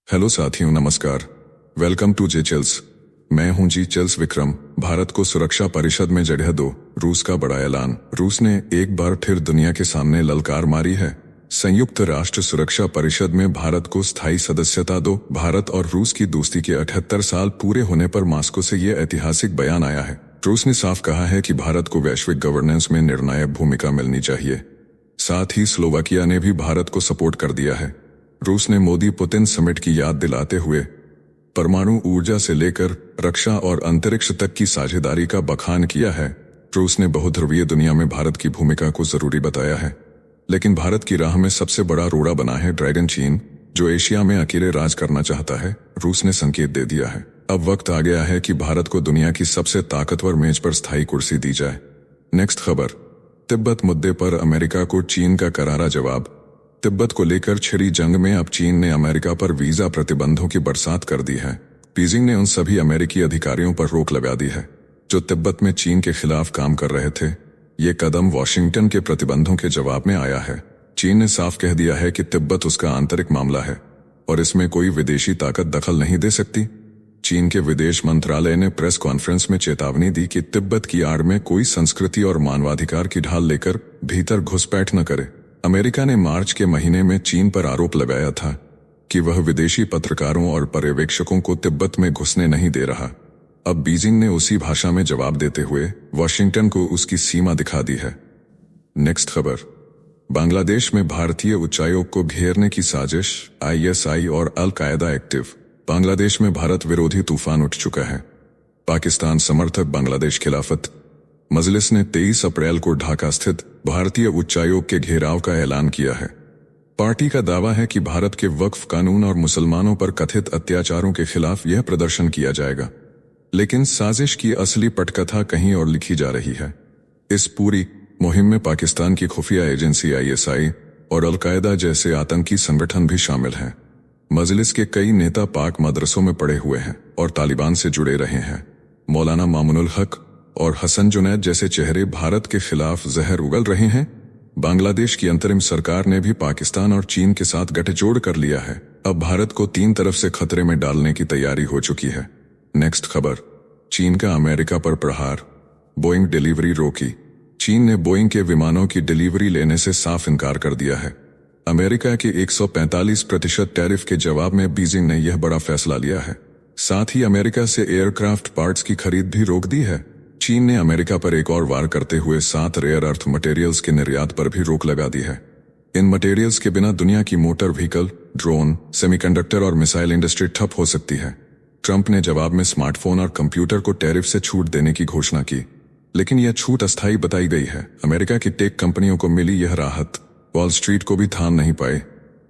Hello साथियों, नमस्कार। Welcome to J Chills. मैं हूं जी चिल्स विक्रम। भारत को सुरक्षा परिषद में जगह दो, रूस का बड़ा ऐलान। रूस ने एक बार फिर दुनिया के सामने ललकार मारी है। संयुक्त राष्ट्र सुरक्षा परिषद में भारत को स्थायी सदस्यता दो। भारत और रूस की दोस्ती के 78 साल पूरे होने पर मॉस्को से ये ऐतिहासिक बयान आया है। रूस ने साफ कहा है कि भारत को वैश्विक गवर्नेंस में निर्णायक भूमिका मिलनी चाहिए। साथ ही स्लोवाकिया ने भी भारत को सपोर्ट कर दिया है। रूस ने मोदी पुतिन समिट की याद दिलाते हुए परमाणु ऊर्जा से लेकर रक्षा और अंतरिक्ष तक की साझेदारी का बखान किया है। रूस ने बहुध्रुवीय दुनिया में भारत की भूमिका को जरूरी बताया है, लेकिन भारत की राह में सबसे बड़ा रोड़ा बना है ड्रैगन चीन, जो एशिया में अकेले राज करना चाहता है। रूस ने संकेत दे दिया है, अब वक्त आ गया है कि भारत को दुनिया की सबसे ताकतवर मेज पर स्थायी कुर्सी दी जाए। नेक्स्ट खबर, तिब्बत मुद्दे पर अमेरिका को चीन का करारा जवाब। तिब्बत को लेकर छिड़ी जंग में अब चीन ने अमेरिका पर वीजा प्रतिबंधों की बरसात कर दी है। बीजिंग ने उन सभी अमेरिकी अधिकारियों पर रोक लगा दी है जो तिब्बत में चीन के खिलाफ काम कर रहे थे। ये कदम वॉशिंगटन के प्रतिबंधों के जवाब में आया है। चीन ने साफ कह दिया है कि तिब्बत उसका आंतरिक मामला है और इसमें कोई विदेशी ताकत दखल नहीं दे सकती। चीन के विदेश मंत्रालय ने प्रेस कॉन्फ्रेंस में चेतावनी दी कि तिब्बत की आड़ में कोई संस्कृति और मानवाधिकार की ढाल लेकर भीतर घुसपैठ न करे। अमेरिका ने मार्च के महीने में चीन पर आरोप लगाया था कि वह विदेशी पत्रकारों और पर्यवेक्षकों को तिब्बत में घुसने नहीं दे रहा। अब बीजिंग ने उसी भाषा में जवाब देते हुए वॉशिंगटन को उसकी सीमा दिखा दी है। नेक्स्ट खबर, बांग्लादेश में भारतीय उच्चायोग को घेरने की साजिश, आईएसआई और अल कायदा एक्टिव। बांग्लादेश में भारत विरोधी तूफान उठ चुका है। पाकिस्तान समर्थक बांग्लादेश खिलाफत मजलिस ने 23 अप्रैल को ढाका स्थित भारतीय उच्चायोग के घेराव का ऐलान किया है। पार्टी का दावा है कि भारत के वक्फ कानून और मुसलमानों पर कथित अत्याचारों के खिलाफ यह प्रदर्शन किया जाएगा, लेकिन साजिश की असली पटकथा कहीं और लिखी जा रही है। इस पूरी मुहिम में पाकिस्तान की खुफिया एजेंसी आईएसआई और अल कायदा जैसे आतंकी संगठन भी शामिल हैं। मजलिस के कई नेता पाक मदरसों में पड़े हुए हैं और तालिबान से जुड़े रहे हैं। मौलाना मामुनुल हक और हसन जुनैद जैसे चेहरे भारत के खिलाफ जहर उगल रहे हैं। बांग्लादेश की अंतरिम सरकार ने भी पाकिस्तान और चीन के साथ गठजोड़ कर लिया है। अब भारत को तीन तरफ से खतरे में डालने की तैयारी हो चुकी है। नेक्स्ट खबर, चीन का अमेरिका पर प्रहार, बोइंग डिलीवरी रोकी। चीन ने बोइंग के विमानों की डिलीवरी लेने से साफ इनकार कर दिया है। अमेरिका के 145% टैरिफ के जवाब में बीजिंग ने यह बड़ा फैसला लिया है। साथ ही अमेरिका से एयरक्राफ्ट पार्ट्स की खरीद भी रोक दी है। चीन ने अमेरिका पर एक और वार करते हुए 7 रेयर अर्थ मटेरियल्स के निर्यात पर भी रोक लगा दी है। इन मटेरियल्स के बिना दुनिया की मोटर व्हीकल, ड्रोन, सेमीकंडक्टर और मिसाइल इंडस्ट्री ठप हो सकती है। ट्रंप ने जवाब में स्मार्टफोन और कंप्यूटर को टैरिफ से छूट देने की घोषणा की, लेकिन यह छूट अस्थायी बताई गई है। अमेरिका की टेक कंपनियों को मिली यह राहत, वॉल स्ट्रीट को भी थाम नहीं पाए।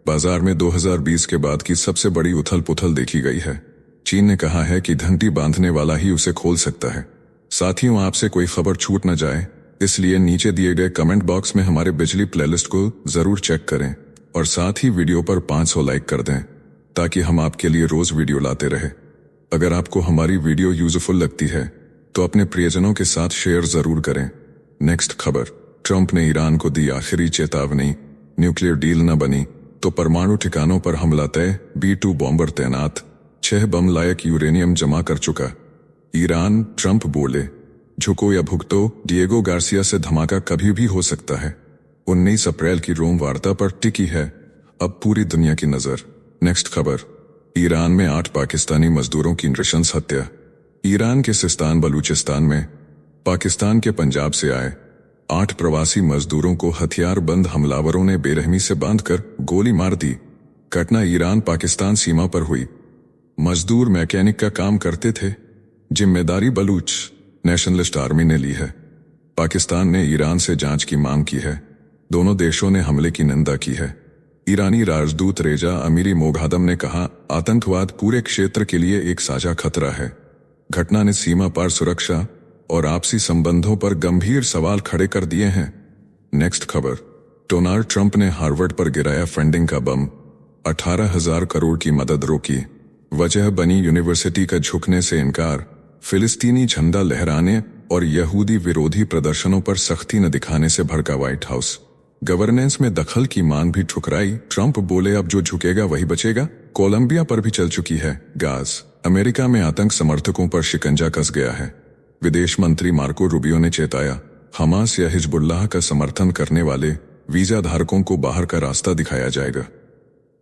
बाजार में 2020 के बाद की सबसे बड़ी उथल पुथल देखी गई है। चीन ने कहा है कि घंटी बांधने वाला ही उसे खोल सकता है। साथियों, आपसे कोई खबर छूट न जाए, इसलिए नीचे दिए गए कमेंट बॉक्स में हमारे बिजली प्लेलिस्ट को जरूर चेक करें और साथ ही वीडियो पर 500 लाइक कर दें ताकि हम आपके लिए रोज वीडियो लाते रहे। अगर आपको हमारी वीडियो यूजफुल लगती है तो अपने प्रियजनों के साथ शेयर जरूर करें। नेक्स्ट खबर, ट्रंप ने ईरान को दी आखिरी चेतावनी, न्यूक्लियर डील न बनी तो परमाणु ठिकानों पर हमला तय, B-2 बॉम्बर तैनात, 6 बम लायक यूरेनियम जमा कर चुका। ईरान, ट्रंप बोले, झुको या भुगतो, डिएगो गार्सिया से धमाका कभी भी हो सकता है। 19 अप्रैल की रोम वार्ता पर टिकी है अब पूरी दुनिया की नजर। नेक्स्ट खबर, ईरान में 8 पाकिस्तानी मजदूरों की नृशंस हत्या। ईरान के सिस्तान बलूचिस्तान में पाकिस्तान के पंजाब से आए 8 प्रवासी मजदूरों को हथियारबंद हमलावरों ने बेरहमी से बांधकर गोली मार दी। घटना ईरान पाकिस्तान सीमा पर हुई। मजदूर मैकेनिक का काम करते थे। जिम्मेदारी बलूच नेशनलिस्ट आर्मी ने ली है। पाकिस्तान ने ईरान से जांच की मांग की है। दोनों देशों ने हमले की निंदा की है। ईरानी राजदूत रेजा अमीरी मोगादम ने कहा, आतंकवाद पूरे क्षेत्र के लिए एक साझा खतरा है। घटना ने सीमा पार सुरक्षा और आपसी संबंधों पर गंभीर सवाल खड़े कर दिए हैं। नेक्स्ट खबर, डोनाल्ड ट्रंप ने हार्वर्ड पर गिराया फंडिंग का बम, 18,000 करोड़ की मदद रोकी। वजह बनी यूनिवर्सिटी का झुकने से इनकार, फिलिस्तीनी झंडा लहराने और यहूदी विरोधी प्रदर्शनों पर सख्ती न दिखाने से भड़का व्हाइट हाउस। गवर्नेंस में दखल की मांग भी ठुकराई। ट्रंप बोले, अब जो झुकेगा वही बचेगा। कोलंबिया पर भी चल चुकी है गाज। अमेरिका में आतंक समर्थकों पर शिकंजा कस गया है। विदेश मंत्री मार्को रूबियो ने चेताया, हमास या हिजबुल्लाह का समर्थन करने वाले वीजा धारकों को बाहर का रास्ता दिखाया जाएगा।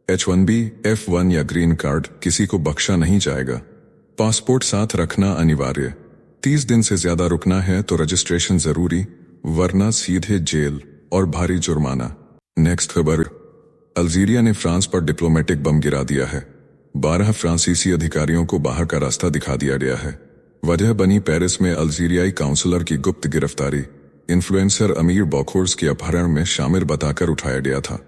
H1B, F1 या ग्रीन कार्ड किसी को बख्शा नहीं जाएगा। पासपोर्ट साथ रखना अनिवार्य। 30 दिन से ज्यादा रुकना है तो रजिस्ट्रेशन जरूरी, वरना सीधे जेल और भारी जुर्माना। नेक्स्ट खबर, अल्जीरिया ने फ्रांस पर डिप्लोमेटिक बम गिरा दिया है। 12 फ्रांसीसी अधिकारियों को बाहर का रास्ता दिखा दिया गया है। वजह बनी पेरिस में अल्जीरियाई काउंसलर की गुप्त गिरफ्तारी। इन्फ्लुएंसर अमीर बॉखोर्स के अपहरण में शामिल बताकर उठाया गया था।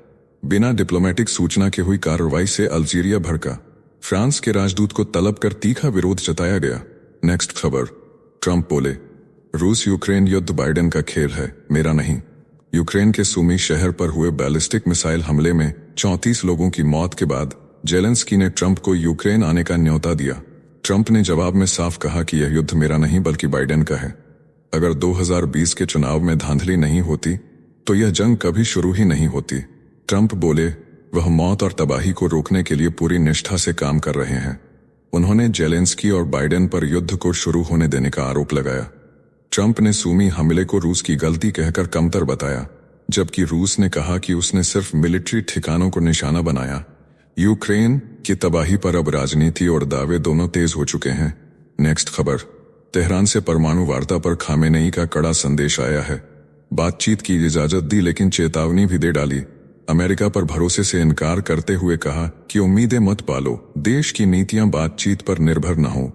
बिना डिप्लोमेटिक सूचना के हुई कार्रवाई से अल्जीरिया भड़का। फ्रांस के राजदूत को तलब कर तीखा विरोध जताया गया। नेक्स्ट खबर, ट्रंप बोले, रूस यूक्रेन युद्ध बाइडेन का खेल है, मेरा नहीं। यूक्रेन के सुमी शहर पर हुए बैलिस्टिक मिसाइल हमले में 34 लोगों की मौत के बाद जेलेंस्की ने ट्रंप को यूक्रेन आने का न्योता दिया। ट्रंप ने जवाब में साफ कहा कि यह युद्ध मेरा नहीं बल्कि बाइडेन का है। अगर 2020 के चुनाव में धांधली नहीं होती तो यह जंग कभी शुरू ही नहीं होती। ट्रंप बोले, वह मौत और तबाही को रोकने के लिए पूरी निष्ठा से काम कर रहे हैं। उन्होंने जेलेंस्की और बाइडेन पर युद्ध को शुरू होने देने का आरोप लगाया। ट्रंप ने सुमी हमले को रूस की गलती कहकर कमतर बताया, जबकि रूस ने कहा कि उसने सिर्फ मिलिट्री ठिकानों को निशाना बनाया। यूक्रेन की तबाही पर अब राजनीति और दावे दोनों तेज हो चुके हैं। नेक्स्ट खबर, तेहरान से परमाणु वार्ता पर खामेनेई का कड़ा संदेश आया है। बातचीत की इजाजत दी लेकिन चेतावनी भी दे डाली। अमेरिका पर भरोसे से इनकार करते हुए कहा कि उम्मीदें मत पालो, देश की नीतियां बातचीत पर निर्भर न हो।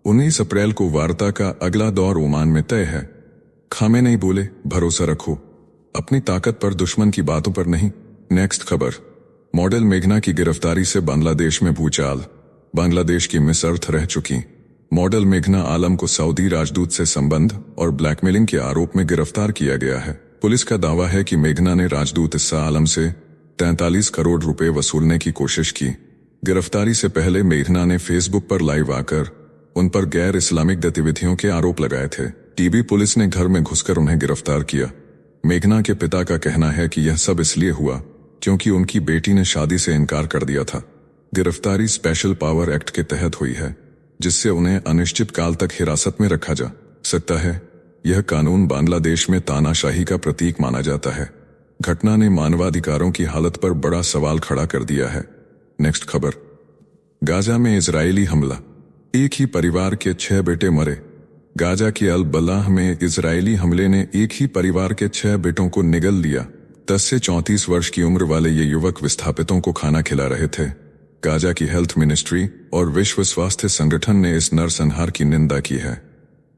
19 अप्रैल को वार्ता का अगला दौर ओमान में तय है। खामेनेई बोले, भरोसा रखो, अपनी ताकत पर, दुश्मन की बातों पर नहीं। नेक्स्ट खबर, मॉडल मेघना की गिरफ्तारी से बांग्लादेश में भूचाल। बांग्लादेश की मिसर्थ रह चुकी मॉडल मेघना आलम को सऊदी राजदूत से संबंध और ब्लैकमेलिंग के आरोप में गिरफ्तार किया गया है। पुलिस का दावा है कि मेघना ने राजदूत इस्सा आलम से 43 करोड़ रुपए वसूलने की कोशिश की। गिरफ्तारी से पहले मेघना ने फेसबुक पर लाइव आकर उन पर गैर इस्लामिक गतिविधियों के आरोप लगाए थे। टीबी पुलिस ने घर में घुसकर उन्हें गिरफ्तार किया। मेघना के पिता का कहना है कि यह सब इसलिए हुआ क्योंकि उनकी बेटी ने शादी से इनकार कर दिया था। गिरफ्तारी स्पेशल पावर एक्ट के तहत हुई है, जिससे उन्हें अनिश्चित काल तक हिरासत में रखा जा सकता है। यह कानून बांग्लादेश में तानाशाही का प्रतीक माना जाता है। घटना ने मानवाधिकारों की हालत पर बड़ा सवाल खड़ा कर दिया है। नेक्स्ट खबर, गाजा में इजरायली हमला, एक ही परिवार के 6 बेटे मरे। गाजा के अल बलाह में इजरायली हमले ने एक ही परिवार के 6 बेटों को निगल लिया। 10 से 34 वर्ष की उम्र वाले ये युवक विस्थापितों को खाना खिला रहे थे। गाजा की हेल्थ मिनिस्ट्री और विश्व स्वास्थ्य संगठन ने इस नरसंहार की निंदा की है।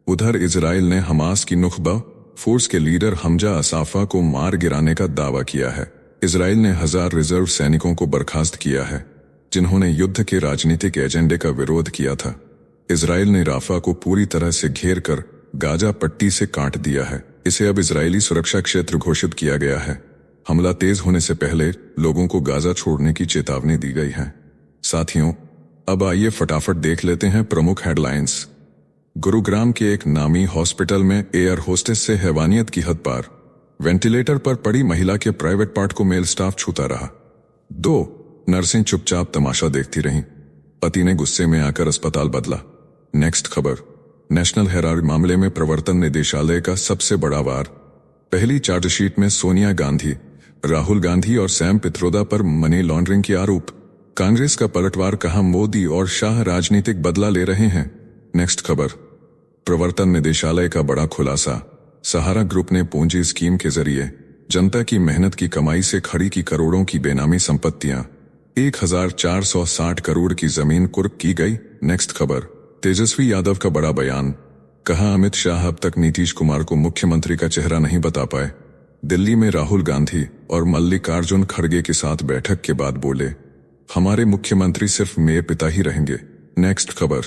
उधर इजराइल ने हमास की नुखबा फोर्स के लीडर हमजा असाफा को मार गिराने का दावा किया है। इजराइल ने 1000 रिजर्व सैनिकों को बर्खास्त किया है, जिन्होंने युद्ध के राजनीतिक एजेंडे का विरोध किया था। इजराइल ने राफा को पूरी तरह से घेर कर गाजा पट्टी से काट दिया है। इसे अब इजरायली सुरक्षा क्षेत्र घोषित किया गया है। हमला तेज होने से पहले लोगों को गाजा छोड़ने की चेतावनी दी गई है। साथियों, अब आइए फटाफट देख लेते हैं प्रमुख हेडलाइंस। गुरुग्राम के एक नामी हॉस्पिटल में एयर होस्टेस से हैवानियत की हद पार। वेंटिलेटर पर पड़ी महिला के प्राइवेट पार्ट को मेल स्टाफ छूता रहा। 2 नर्सें चुपचाप तमाशा देखती रहीं। पति ने गुस्से में आकर अस्पताल बदला। नेक्स्ट खबर, नेशनल हेराल्ड मामले में प्रवर्तन निदेशालय का सबसे बड़ा वार। पहली चार्जशीट में सोनिया गांधी, राहुल गांधी और सैम पित्रोदा पर मनी लॉन्ड्रिंग के आरोप। कांग्रेस का पलटवार, कहा मोदी और शाह राजनीतिक बदला ले रहे हैं। नेक्स्ट खबर, प्रवर्तन निदेशालय का बड़ा खुलासा। सहारा ग्रुप ने पूंजी स्कीम के जरिए जनता की मेहनत की कमाई से खड़ी की करोड़ों की बेनामी संपत्तियां। 1460 करोड़ की जमीन कुर्क की गई। नेक्स्ट खबर, तेजस्वी यादव का बड़ा बयान। कहा अमित शाह अब तक नीतीश कुमार को मुख्यमंत्री का चेहरा नहीं बता पाए। दिल्ली में राहुल गांधी और मल्लिकार्जुन खड़गे के साथ बैठक के बाद बोले, हमारे मुख्यमंत्री सिर्फ मेरे पिता ही रहेंगे। नेक्स्ट खबर,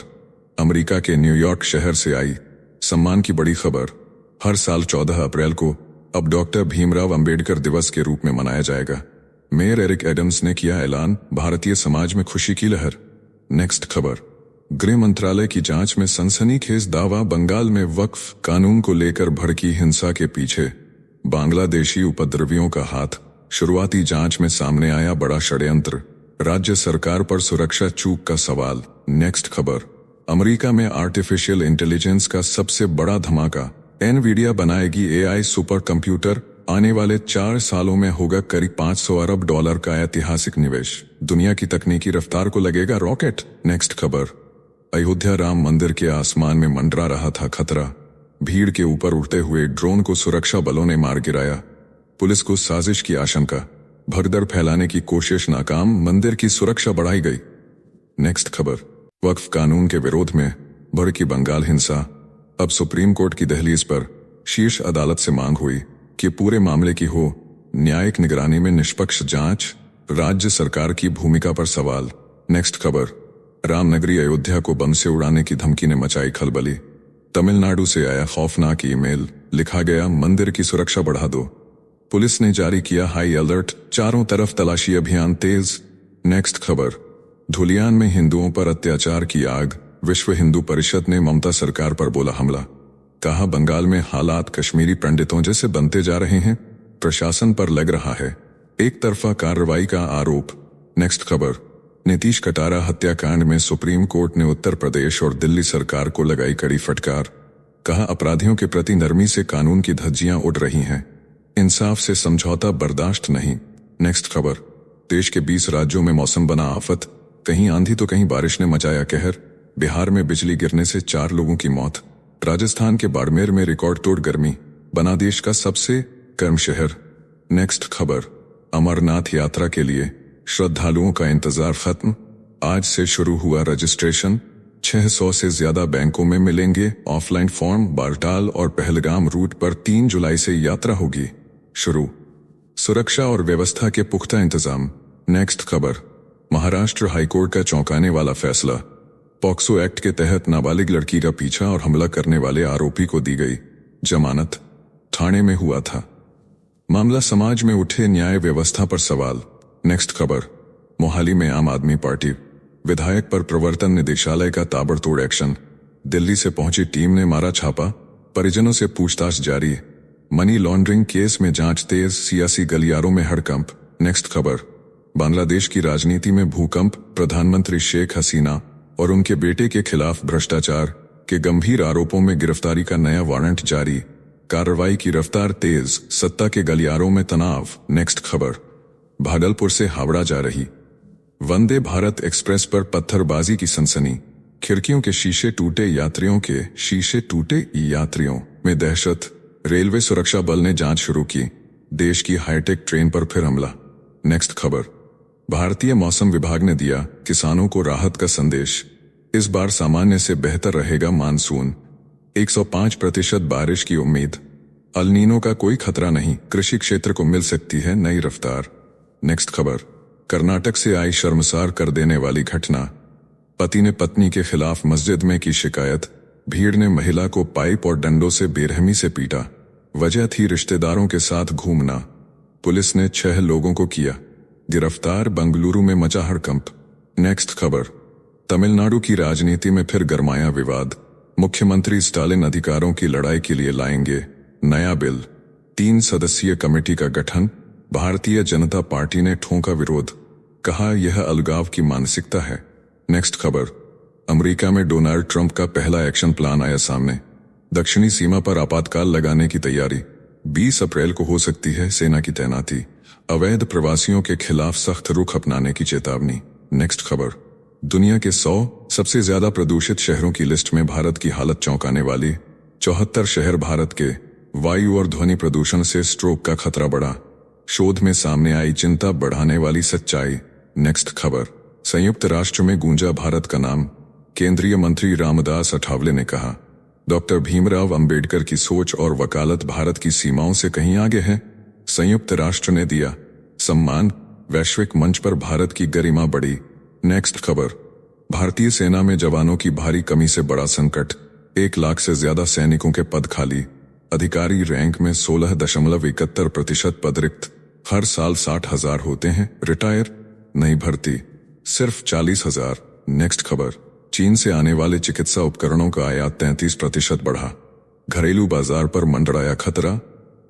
अमेरिका के न्यूयॉर्क शहर से आई सम्मान की बड़ी खबर। हर साल 14 अप्रैल को अब डॉक्टर भीमराव अंबेडकर दिवस के रूप में मनाया जाएगा। मेयर एरिक एडम्स ने किया ऐलान, भारतीय समाज में खुशी की लहर। नेक्स्ट खबर, गृह मंत्रालय की जांच में सनसनीखेज दावा। बंगाल में वक्फ कानून को लेकर भड़की हिंसा के पीछे बांग्लादेशी उपद्रवियों का हाथ। शुरुआती जांच में सामने आया बड़ा षड्यंत्र। राज्य सरकार पर सुरक्षा चूक का सवाल। नेक्स्ट खबर, अमेरिका में आर्टिफिशियल इंटेलिजेंस का सबसे बड़ा धमाका। एनवीडिया बनाएगी एआई सुपर कंप्यूटर, आने वाले 4 सालों में होगा करीब $500 अरब का ऐतिहासिक निवेश। दुनिया की तकनीकी रफ्तार को लगेगा रॉकेट। नेक्स्ट खबर, अयोध्या राम मंदिर के आसमान में मंडरा रहा था खतरा। भीड़ के ऊपर उड़ते हुए ड्रोन को सुरक्षा बलों ने मार गिराया। पुलिस को साजिश की आशंका, भगदड़ फैलाने की कोशिश नाकाम, मंदिर की सुरक्षा बढ़ाई गई। नेक्स्ट खबर, वक्फ कानून के विरोध में भड़की बंगाल हिंसा। अब सुप्रीम कोर्ट की दहलीज पर शीर्ष अदालत से मांग हुई कि पूरे मामले की हो न्यायिक निगरानी में निष्पक्ष जांच। राज्य सरकार की भूमिका पर सवाल। नेक्स्ट खबर, रामनगरी अयोध्या को बम से उड़ाने की धमकी ने मचाई खलबली। तमिलनाडु से आया खौफनाक ईमेल, लिखा गया मंदिर की सुरक्षा बढ़ा दो। पुलिस ने जारी किया हाई अलर्ट, चारों तरफ तलाशी अभियान तेज। नेक्स्ट खबर, धुलियान में हिंदुओं पर अत्याचार की आग। विश्व हिंदू परिषद ने ममता सरकार पर बोला हमला। कहा बंगाल में हालात कश्मीरी पंडितों जैसे बनते जा रहे हैं, प्रशासन पर लग रहा है एक तरफा कार्रवाई का आरोप। नेक्स्ट खबर, नीतीश कटारा हत्याकांड में सुप्रीम कोर्ट ने उत्तर प्रदेश और दिल्ली सरकार को लगाई कड़ी फटकार। कहा अपराधियों के प्रति नरमी से कानून की धज्जियां उड़ रही हैं, इंसाफ से समझौता बर्दाश्त नहीं। नेक्स्ट खबर, देश के 20 राज्यों में मौसम बना आफत, कहीं आंधी तो कहीं बारिश ने मचाया कहर। बिहार में बिजली गिरने से 4 लोगों की मौत। राजस्थान के बाड़मेर में रिकॉर्ड तोड़ गर्मी, बना देश का सबसे गर्म शहर। नेक्स्ट खबर, अमरनाथ यात्रा के लिए श्रद्धालुओं का इंतजार खत्म। आज से शुरू हुआ रजिस्ट्रेशन। 600 से ज्यादा बैंकों में मिलेंगे ऑफलाइन फॉर्म। बालटाल और पहलगाम रूट पर 3 जुलाई से यात्रा होगी शुरू। सुरक्षा और व्यवस्था के पुख्ता इंतजाम। नेक्स्ट खबर, महाराष्ट्र हाईकोर्ट का चौंकाने वाला फैसला। पॉक्सो एक्ट के तहत नाबालिग लड़की का पीछा और हमला करने वाले आरोपी को दी गई जमानत। ठाणे में हुआ था मामला, समाज में उठे न्याय व्यवस्था पर सवाल। नेक्स्ट खबर, मोहाली में आम आदमी पार्टी विधायक पर प्रवर्तन निदेशालय का ताबड़तोड़ एक्शन। दिल्ली से पहुंची टीम ने मारा छापा, परिजनों से पूछताछ जारी। मनी लॉन्ड्रिंग केस में जांच तेज, सियासी गलियारों में हड़कंप। नेक्स्ट खबर, बांग्लादेश की राजनीति में भूकंप। प्रधानमंत्री शेख हसीना और उनके बेटे के खिलाफ भ्रष्टाचार के गंभीर आरोपों में गिरफ्तारी का नया वारंट जारी। कार्रवाई की रफ्तार तेज, सत्ता के गलियारों में तनाव। नेक्स्ट खबर, भागलपुर से हावड़ा जा रही वंदे भारत एक्सप्रेस पर पत्थरबाजी की सनसनी। खिड़कियों के शीशे टूटे, यात्रियों के शीशे टूटे, यात्रियों में दहशत। रेलवे सुरक्षा बल ने जांच शुरू की। देश की हाईटेक ट्रेन पर फिर हमला। नेक्स्ट खबर, भारतीय मौसम विभाग ने दिया किसानों को राहत का संदेश। इस बार सामान्य से बेहतर रहेगा मानसून। 105% बारिश की उम्मीद। अल नीनो का कोई खतरा नहीं, कृषि क्षेत्र को मिल सकती है नई रफ्तार। नेक्स्ट खबर, कर्नाटक से आई शर्मसार कर देने वाली घटना। पति ने पत्नी के खिलाफ मस्जिद में की शिकायत। भीड़ ने महिला को पाइप और डंडों से बेरहमी से पीटा। वजह थी रिश्तेदारों के साथ घूमना। पुलिस ने 6 लोगों को किया गिरफ्तार। बंगलुरु में मचा हड़कंप। नेक्स्ट खबर, तमिलनाडु की राजनीति में फिर गरमाया विवाद। मुख्यमंत्री स्टालिन अधिकारों की लड़ाई के लिए लाएंगे नया बिल। 3 सदस्यीय कमेटी का गठन। भारतीय जनता पार्टी ने ठोंका विरोध, कहा यह अलगाव की मानसिकता है। नेक्स्ट खबर, अमेरिका में डोनाल्ड ट्रंप का पहला एक्शन प्लान आया सामने। दक्षिणी सीमा पर आपातकाल लगाने की तैयारी। 20 अप्रैल को हो सकती है सेना की तैनाती। अवैध प्रवासियों के खिलाफ सख्त रुख अपनाने की चेतावनी। नेक्स्ट खबर, दुनिया के 100 सबसे ज्यादा प्रदूषित शहरों की लिस्ट में भारत की हालत चौंकाने वाली। 74 शहर भारत के वायु और ध्वनि प्रदूषण से स्ट्रोक का खतरा बढ़ा। शोध में सामने आई चिंता बढ़ाने वाली सच्चाई। नेक्स्ट खबर, संयुक्त राष्ट्र में गूंजा भारत का नाम। केंद्रीय मंत्री रामदास अठावले ने कहा डॉक्टर भीमराव अंबेडकर की सोच और वकालत भारत की सीमाओं से कहीं आगे है। संयुक्त राष्ट्र ने दिया सम्मान। वैश्विक मंच पर भारत की गरिमा बढ़ी। नेक्स्ट खबर, भारतीय सेना में जवानों की भारी कमी से बड़ा संकट। 1 लाख से ज्यादा सैनिकों के पद खाली। अधिकारी रैंक में 16.71% पद रिक्त। हर साल 60,000 होते हैं रिटायर। नई भर्ती सिर्फ 40,000। नेक्स्ट खबर, चीन से आने वाले चिकित्सा उपकरणों का आयात 33% बढ़ा। घरेलू बाजार पर मंडराया खतरा।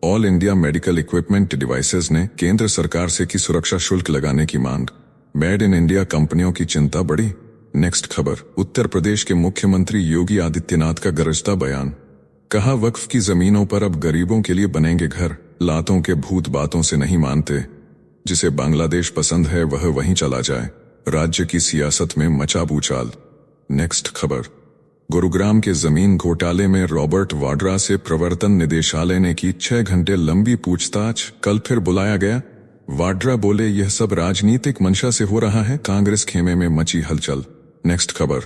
All India medical equipment devices ने केंद्र सरकार से की सुरक्षा शुल्क लगाने की मांग। मेड इन इंडिया कंपनियों की चिंता बढ़ी। नेक्स्ट खबर, उत्तर प्रदेश के मुख्यमंत्री योगी आदित्यनाथ का गरजता बयान। कहा वक्फ की जमीनों पर अब गरीबों के लिए बनेंगे घर, लातों के भूत बातों से नहीं मानते, जिसे बांग्लादेश पसंद है वह वहीं चला जाए। राज्य की सियासत में मचा भूचाल। नेक्स्ट खबर, गुरुग्राम के जमीन घोटाले में रॉबर्ट वाड्रा से प्रवर्तन निदेशालय ने की 6 घंटे लंबी पूछताछ, कल फिर बुलाया गया। वाड्रा बोले यह सब राजनीतिक मंशा से हो रहा है, कांग्रेस खेमे में मची हलचल। नेक्स्ट खबर,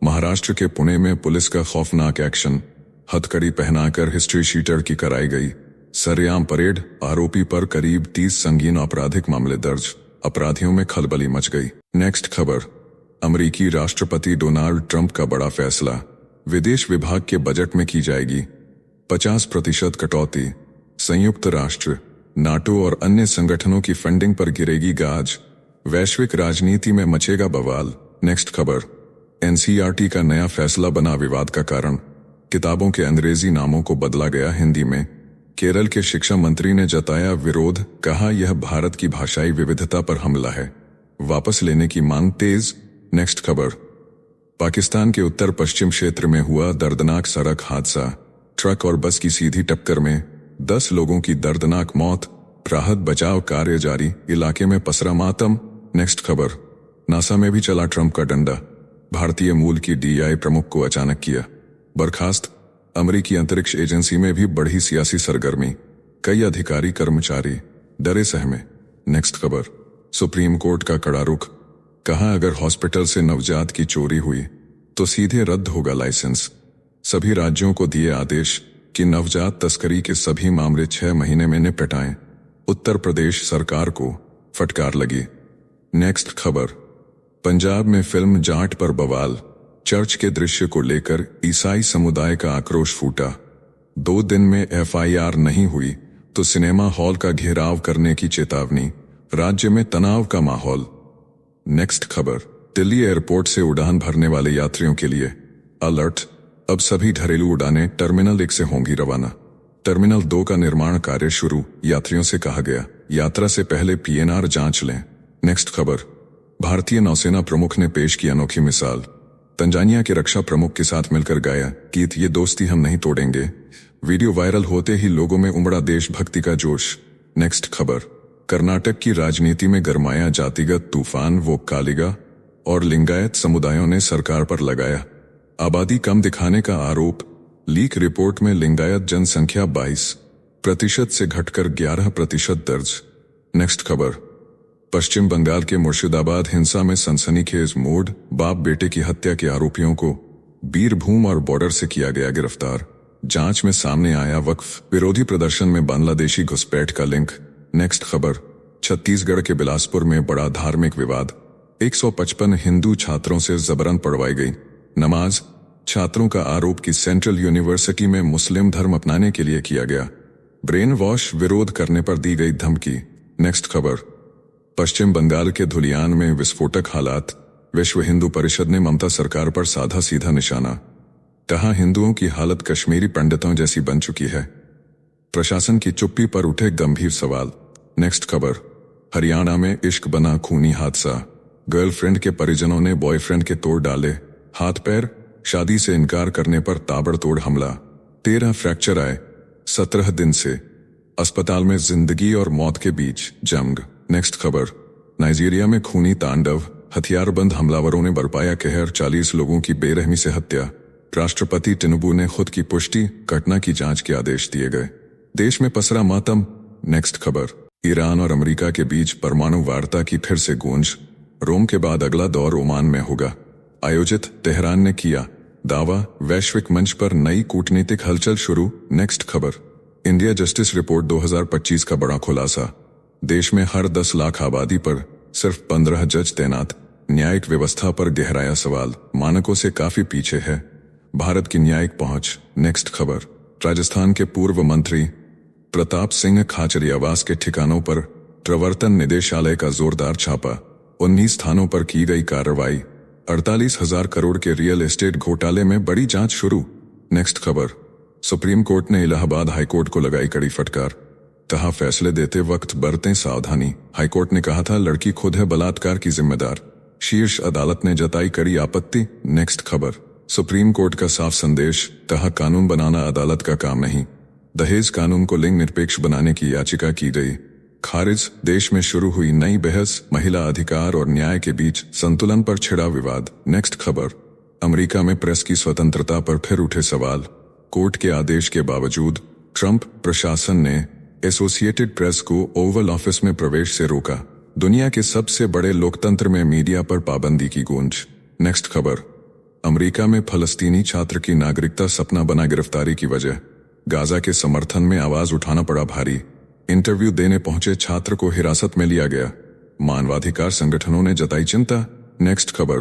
महाराष्ट्र के पुणे में पुलिस का खौफनाक एक्शन, हथकड़ी पहनाकर हिस्ट्री शीटर की कराई गई सरेआम परेड, आरोपी पर करीब 30 संगीन आपराधिक मामले दर्ज, अपराधियों में खलबली मच गई। नेक्स्ट खबर, अमेरिकी राष्ट्रपति डोनाल्ड ट्रंप का बड़ा फैसला, विदेश विभाग के बजट में की जाएगी 50% कटौती, संयुक्त राष्ट्र, नाटो और अन्य संगठनों की फंडिंग पर गिरेगी गाज, वैश्विक राजनीति में मचेगा बवाल। नेक्स्ट खबर, एनसीईआरटी का नया फैसला बना विवाद का कारण, किताबों के अंग्रेजी नामों को बदला गया हिंदी में। केरल के शिक्षा मंत्री ने जताया विरोध, कहा यह भारत की भाषाई विविधता पर हमला है, वापस लेने की मांग तेज। नेक्स्ट खबर, पाकिस्तान के उत्तर पश्चिम क्षेत्र में हुआ दर्दनाक सड़क हादसा, ट्रक और बस की सीधी टक्कर में 10 लोगों की दर्दनाक मौत, राहत बचाव कार्य जारी, इलाके में पसरा मातम। नेक्स्ट खबर, नासा में भी चला ट्रंप का डंडा, भारतीय मूल की डीआई प्रमुख को अचानक किया बर्खास्त, अमेरिकी अंतरिक्ष एजेंसी में भी बढ़ी सियासी सरगर्मी, कई अधिकारी कर्मचारी डरे सहमे। नेक्स्ट खबर, सुप्रीम कोर्ट का कड़ा रुख, कहा अगर हॉस्पिटल से नवजात की चोरी हुई तो सीधे रद्द होगा लाइसेंस। सभी राज्यों को दिए आदेश कि नवजात तस्करी के सभी मामले 6 महीने में निपटाएं। उत्तर प्रदेश सरकार को फटकार लगी। नेक्स्ट खबर, पंजाब में फिल्म जाट पर बवाल, चर्च के दृश्य को लेकर ईसाई समुदाय का आक्रोश फूटा। 2 दिन में एफआईआर नहीं हुई तो सिनेमा हॉल का घेराव करने की चेतावनी, राज्य में तनाव का माहौल। नेक्स्ट खबर, दिल्ली एयरपोर्ट से उड़ान भरने वाले यात्रियों के लिए अलर्ट, अब सभी घरेलू उड़ानें टर्मिनल 1 से होंगी रवाना। टर्मिनल 2 का निर्माण कार्य शुरू, यात्रियों से कहा गया यात्रा से पहले पीएनआर जांच लें। नेक्स्ट खबर, भारतीय नौसेना प्रमुख ने पेश की अनोखी मिसाल, तंजानिया के रक्षा प्रमुख के साथ मिलकर गाया गीत ये दोस्ती हम नहीं तोड़ेंगे। वीडियो वायरल होते ही लोगों में उमड़ा देशभक्ति का जोश। नेक्स्ट खबर, कर्नाटक की राजनीति में गरमाया जातिगत तूफान, वो कालिगा और लिंगायत समुदायों ने सरकार पर लगाया आबादी कम दिखाने का आरोप। लीक रिपोर्ट में लिंगायत जनसंख्या 22% से घटकर 11% दर्ज। नेक्स्ट खबर, पश्चिम बंगाल के मुर्शिदाबाद हिंसा में सनसनीखेज मोड़, बाप बेटे की हत्या के आरोपियों को बीरभूम और बॉर्डर से किया गया गिरफ्तार। जांच में सामने आया वक्फ विरोधी प्रदर्शन में बांग्लादेशी घुसपैठ का लिंक। नेक्स्ट खबर, छत्तीसगढ़ के बिलासपुर में बड़ा धार्मिक विवाद, 155 हिंदू छात्रों से जबरन पढ़वाई गई नमाज। छात्रों का आरोप कि सेंट्रल यूनिवर्सिटी में मुस्लिम धर्म अपनाने के लिए किया गया ब्रेन वॉश, विरोध करने पर दी गई धमकी। नेक्स्ट खबर, पश्चिम बंगाल के धुलियान में विस्फोटक हालात, विश्व हिंदू परिषद ने ममता सरकार पर साधा सीधा निशाना, कहा हिंदुओं की हालत कश्मीरी पंडितों जैसी बन चुकी है। प्रशासन की चुप्पी पर उठे गंभीर सवाल। नेक्स्ट खबर, हरियाणा में इश्क बना खूनी हादसा, गर्लफ्रेंड के परिजनों ने बॉयफ्रेंड के तोड़ डाले हाथ पैर, शादी से इनकार करने पर ताबड़तोड़ हमला, 13 फ्रैक्चर आए, 17 दिन से अस्पताल में जिंदगी और मौत के बीच जंग। नेक्स्ट खबर, नाइजीरिया में खूनी तांडव, हथियारबंद हमलावरों ने बरपाया कहर, 40 लोगों की बेरहमी से हत्या। राष्ट्रपति टिनुबू ने खुद की पुष्टि, घटना की जांच के आदेश दिए गए। देश में पसरा मातम। नेक्स्ट खबर, ईरान और अमेरिका के बीच परमाणु वार्ता की फिर से गूंज, रोम के बाद अगला दौर ओमान में होगा आयोजित, तेहरान ने किया दावा। वैश्विक मंच पर नई कूटनीतिक हलचल शुरू। नेक्स्ट खबर, इंडिया जस्टिस रिपोर्ट 2025 का बड़ा खुलासा, देश में हर 10 लाख आबादी पर सिर्फ 15 जज तैनात, न्यायिक व्यवस्था पर गहराया सवाल, मानकों से काफी पीछे है भारत की न्यायिक पहुंच। नेक्स्ट खबर, राजस्थान के पूर्व मंत्री प्रताप सिंह खाचरियावास के ठिकानों पर प्रवर्तन निदेशालय का जोरदार छापा, 19 स्थानों पर की गई कार्रवाई, 48,000 करोड़ के रियल एस्टेट घोटाले में बड़ी जांच शुरू। नेक्स्ट खबर, सुप्रीम कोर्ट ने इलाहाबाद हाईकोर्ट को लगाई कड़ी फटकार, तहा फैसले देते वक्त बरतें सावधानी। हाईकोर्ट ने कहा था लड़की खुद है बलात्कार की जिम्मेदार। शीर्ष अदालत ने जताई कड़ी आपत्ति। नेक्स्ट खबर। सुप्रीम कोर्ट का साफ संदेश, तहा कानून बनाना अदालत का काम नहीं। दहेज कानून को लिंग निरपेक्ष बनाने की याचिका की गई खारिज। देश में शुरू हुई नई बहस, महिला अधिकार और न्याय के बीच संतुलन पर छिड़ा विवाद। नेक्स्ट खबर। अमेरिका में प्रेस की स्वतंत्रता पर फिर उठे सवाल। कोर्ट के आदेश के बावजूद ट्रंप प्रशासन ने एसोसिएटेड प्रेस को ओवल ऑफिस में प्रवेश से रोका। दुनिया के सबसे बड़े लोकतंत्र में मीडिया पर पाबंदी की गूंज। नेक्स्ट खबर। अमेरिका में फलस्तीनी छात्र की नागरिकता सपना बना गिरफ्तारी की वजह। गाजा के समर्थन में आवाज उठाना पड़ा भारी। इंटरव्यू देने पहुंचे छात्र को हिरासत में लिया गया। मानवाधिकार संगठनों ने जताई चिंता। नेक्स्ट खबर।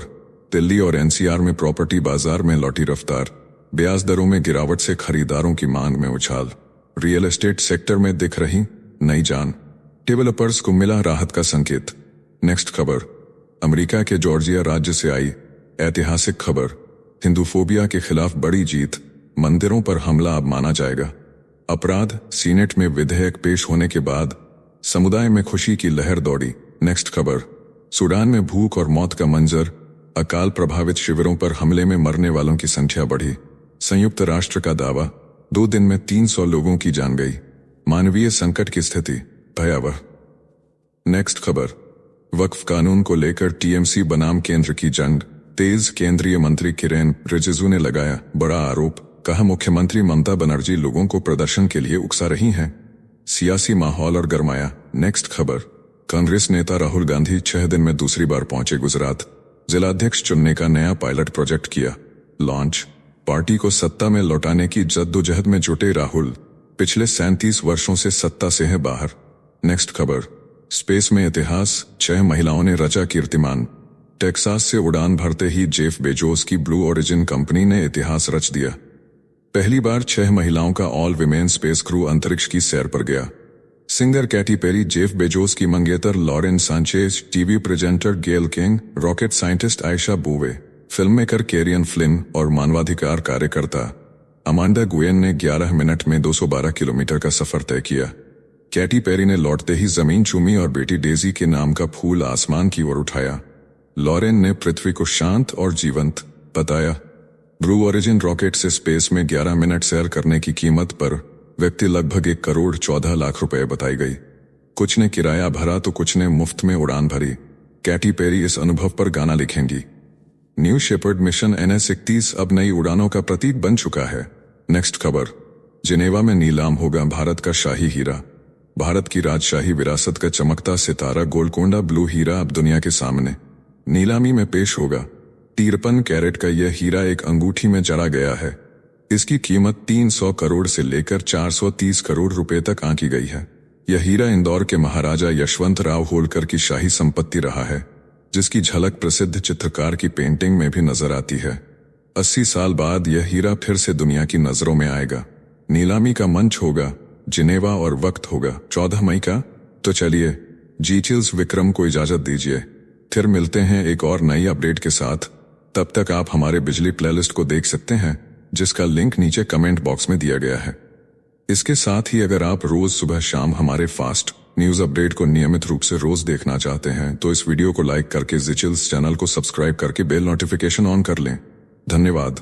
दिल्ली और एनसीआर में प्रॉपर्टी बाजार में लौटी रफ्तार। ब्याज दरों में गिरावट से खरीदारों की मांग में उछाल। रियल एस्टेट सेक्टर में दिख रही नई जान। डेवलपर्स को मिला राहत का संकेत। नेक्स्ट खबर। अमेरिका के जॉर्जिया राज्य से आई ऐतिहासिक खबर। हिंदूफोबिया के खिलाफ बड़ी जीत। मंदिरों पर हमला अब माना जाएगा अपराध। सीनेट में विधेयक पेश होने के बाद समुदाय में खुशी की लहर दौड़ी। नेक्स्ट खबर। सूडान में भूख और मौत का मंजर। अकाल प्रभावित शिविरों पर हमले में मरने वालों की संख्या बढ़ी। संयुक्त राष्ट्र का दावा, 2 दिन में 300 लोगों की जान गई। मानवीय संकट की स्थिति भयावह। नेक्स्ट खबर। वक्फ कानून को लेकर टीएमसी बनाम केंद्र की जंग तेज। केंद्रीय मंत्री किरेन रिजिजू ने लगाया बड़ा आरोप। कहा मुख्यमंत्री ममता बनर्जी लोगों को प्रदर्शन के लिए उकसा रही हैं। सियासी माहौल और गरमाया। नेक्स्ट खबर। कांग्रेस नेता राहुल गांधी 6 दिन में दूसरी बार पहुंचे गुजरात। जिलाध्यक्ष चुनने का नया पायलट प्रोजेक्ट किया लॉन्च। पार्टी को सत्ता में लौटाने की जद्दोजहद में जुटे राहुल पिछले 37 वर्षों से सत्ता से हैं बाहर। नेक्स्ट खबर। स्पेस में इतिहास, 6 महिलाओं ने रचा कीर्तिमान। टेक्सास से उड़ान भरते ही जेफ बेजोस की ब्लू ओरिजिन कंपनी ने इतिहास रच दिया। पहली बार 6 महिलाओं का ऑल विमेन स्पेस क्रू अंतरिक्ष की सैर पर गया। Singer Katy Perry, Jeff Bezos की मंगेतर लॉरेन सांचेज, टीवी प्रेजेंटर गेल किंग, रॉकेट साइंटिस्ट आयशा बोवे, फिल्ममेकर केरियन फ्लिन और मानवाधिकार कार्यकर्ता अमांडा गुएन ने 11 मिनट में 212 किलोमीटर का सफर तय किया। कैटी पेरी ने लौटते ही जमीन चूमी और बेटी डेजी के नाम का फूल आसमान की ओर उठाया। लॉरेन ने पृथ्वी को शांत और जीवंत बताया। ब्लू ओरिजिन रॉकेट से स्पेस में 11 मिनट सैर करने की कीमत पर व्यक्ति लगभग 1 करोड़ 14 लाख रुपए बताई गई। कुछ ने किराया भरा तो कुछ ने मुफ्त में उड़ान भरी। कैटी पेरी इस अनुभव पर गाना लिखेंगी। न्यू शेपर्ड मिशन NS-31 अब नई उड़ानों का प्रतीक बन चुका है। नेक्स्ट खबर। जिनेवा में नीलाम होगा भारत का शाही हीरा। भारत की राजशाही विरासत का चमकता सितारा गोलकोंडा ब्लू हीरा अब दुनिया के सामने नीलामी में पेश होगा। 53 कैरेट का यह हीरा एक अंगूठी में जड़ा गया है। इसकी कीमत 300 करोड़ से लेकर 430 करोड़ रुपए तक आंकी गई है। यह हीरा इंदौर के महाराजा यशवंत राव होलकर की शाही संपत्ति रहा है, जिसकी झलक प्रसिद्ध चित्रकार की पेंटिंग में भी नजर आती है। 80 साल बाद यह हीरा फिर से दुनिया की नजरों में आएगा। नीलामी का मंच होगा जिनेवा और वक्त होगा 14 मई का। तो चलिए जीचिल्स विक्रम को इजाजत दीजिए। फिर मिलते हैं एक और नई अपडेट के साथ। तब तक आप हमारे बिजली प्लेलिस्ट को देख सकते हैं, जिसका लिंक नीचे कमेंट बॉक्स में दिया गया है। इसके साथ ही अगर आप रोज सुबह शाम हमारे फास्ट न्यूज अपडेट को नियमित रूप से रोज देखना चाहते हैं तो इस वीडियो को लाइक करके जीचिल्स चैनल को सब्सक्राइब करके बेल नोटिफिकेशन ऑन कर लें। धन्यवाद।